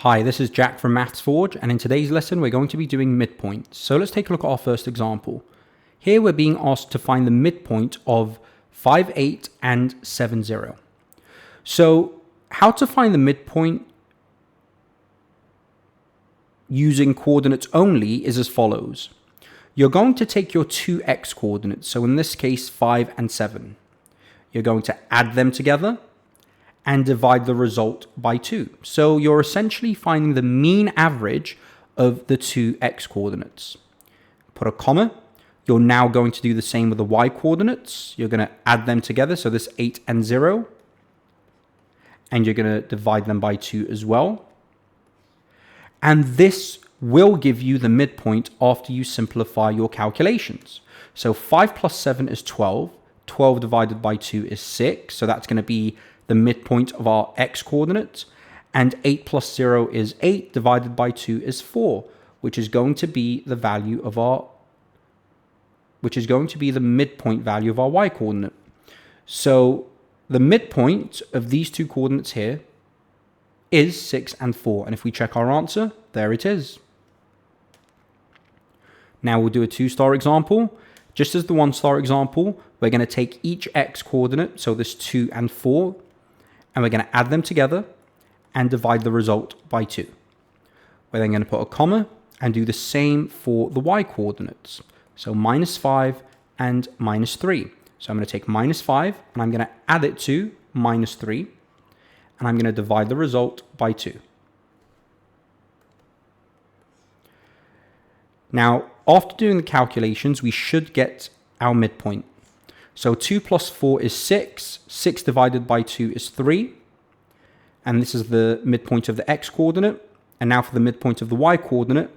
Hi, this is Jack from Maths Forge, and in today's lesson we're going to be doing midpoints. So let's take a look at our first example. Here we're being asked to find the midpoint of 5, 8 and 7, 0. So how to find the midpoint using coordinates only is as follows. You're going to take your two x coordinates, so in this case 5 and 7. You're going to add them together and divide the result by 2. So you're essentially finding the mean average of the two x coordinates. Put a comma. You're now going to do the same with the y coordinates. You're going to add them together, so this 8 and 0. And you're going to divide them by 2 as well. And this will give you the midpoint after you simplify your calculations. So 5 plus 7 is 12. 12 divided by 2 is 6. So that's going to be the midpoint of our x coordinate, and 8 plus 0 is 8 divided by 2 is 4, which is going to be the value of our the midpoint value of our y coordinate. So the midpoint of these two coordinates here is 6 and 4, and if we check our answer, there it is. Now we'll do a 2-star example. Just as the 1-star example, we're going to take each x coordinate, so this 2 and 4, and we're going to add them together and divide the result by 2. We're then going to put a comma and do the same for the y coordinates. So minus 5 and minus 3. So I'm going to take minus 5 and I'm going to add it to minus 3. And I'm going to divide the result by 2. Now, after doing the calculations, we should get our midpoint. So 2 plus 4 is 6. 6 divided by 2 is 3. And this is the midpoint of the x coordinate. And now for the midpoint of the y coordinate,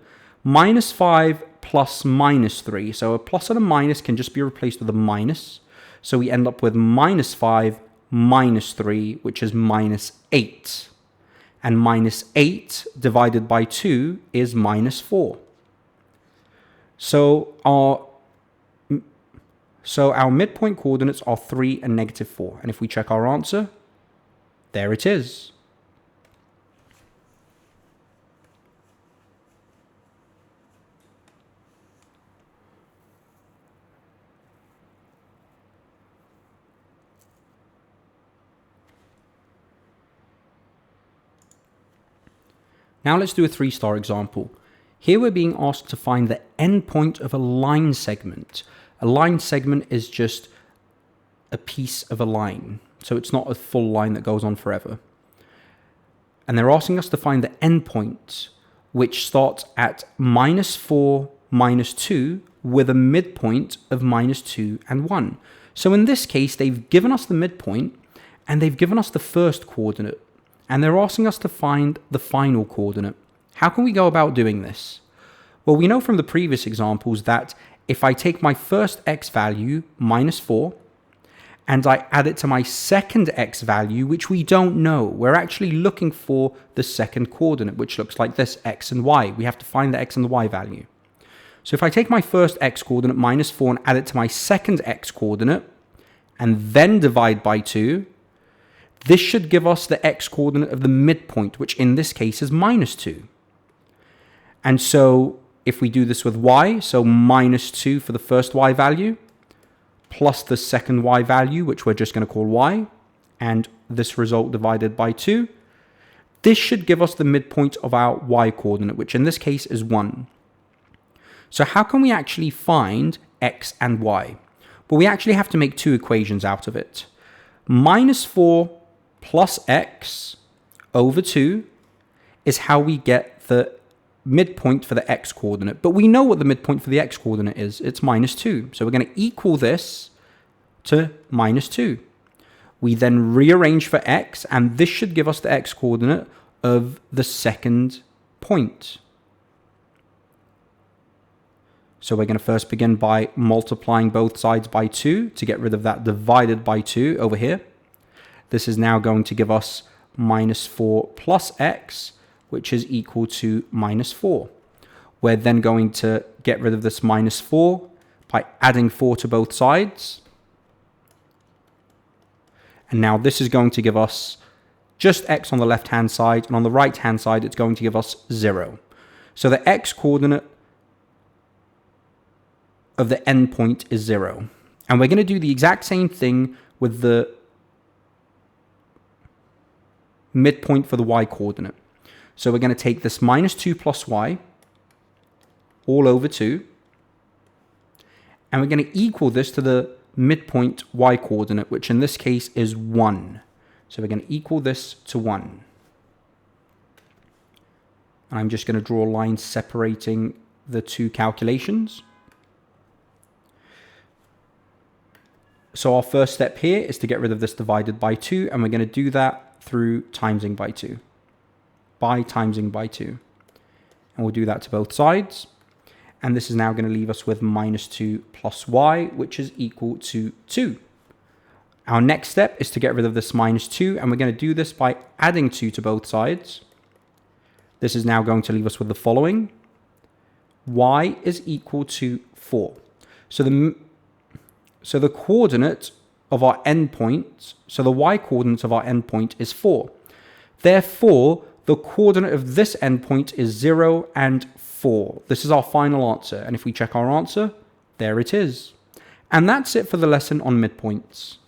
minus 5 plus minus 3. So a plus and a minus can just be replaced with a minus. So we end up with minus 5 minus 3, which is minus 8. And minus 8 divided by 2 is minus 4. So our midpoint coordinates are 3 and negative 4. And if we check our answer, there it is. Now let's do a 3-star example. Here we're being asked to find the endpoint of a line segment. A line segment is just a piece of a line. So it's not a full line that goes on forever. And they're asking us to find the endpoint, which starts at minus 4, minus 2, with a midpoint of minus 2 and 1. So in this case, they've given us the midpoint, and they've given us the first coordinate. And they're asking us to find the final coordinate. How can we go about doing this? Well, we know from the previous examples that if I take my first x value, minus 4, and I add it to my second x value, which we don't know, we're actually looking for the second coordinate, which looks like this, x and y. We have to find the x and the y value. So if I take my first x coordinate, minus 4, and add it to my second x coordinate, and then divide by 2, this should give us the x coordinate of the midpoint, which in this case is minus 2. And so if we do this with y, so minus 2 for the first y value, plus the second y value, which we're just going to call y, and this result divided by 2, this should give us the midpoint of our y coordinate, which in this case is 1. So how can we actually find x and y? Well, we actually have to make two equations out of it. Minus 4 plus x over 2 is how we get the midpoint for the x coordinate. But we know what the midpoint for the x coordinate is. It's minus 2. So we're going to equal this to minus 2. We then rearrange for x, and this should give us the x coordinate of the second point. So we're going to first begin by multiplying both sides by 2 to get rid of that divided by 2 over here. This is now going to give us minus 4 plus x, which is equal to minus 4. We're then going to get rid of this minus 4 by adding 4 to both sides. And now this is going to give us just x on the left-hand side, and on the right-hand side, it's going to give us 0. So the x-coordinate of the endpoint is 0. And we're going to do the exact same thing with the midpoint for the y-coordinate. So we're going to take this minus 2 plus y all over 2, and we're going to equal this to the midpoint y-coordinate, which in this case is 1. So we're going to equal this to 1. And I'm just going to draw a line separating the two calculations. So our first step here is to get rid of this divided by 2, and we're going to do that through timesing by 2. By timesing by 2. And we'll do that to both sides. And this is now going to leave us with minus 2 plus y, which is equal to 2. Our next step is to get rid of this minus 2, and we're going to do this by adding 2 to both sides. This is now going to leave us with the following. Y is equal to 4. So the coordinate of our endpoint, so the y-coordinate of our endpoint is 4. Therefore, the coordinate of this endpoint is 0 and 4. This is our final answer. And if we check our answer, there it is. And that's it for the lesson on midpoints.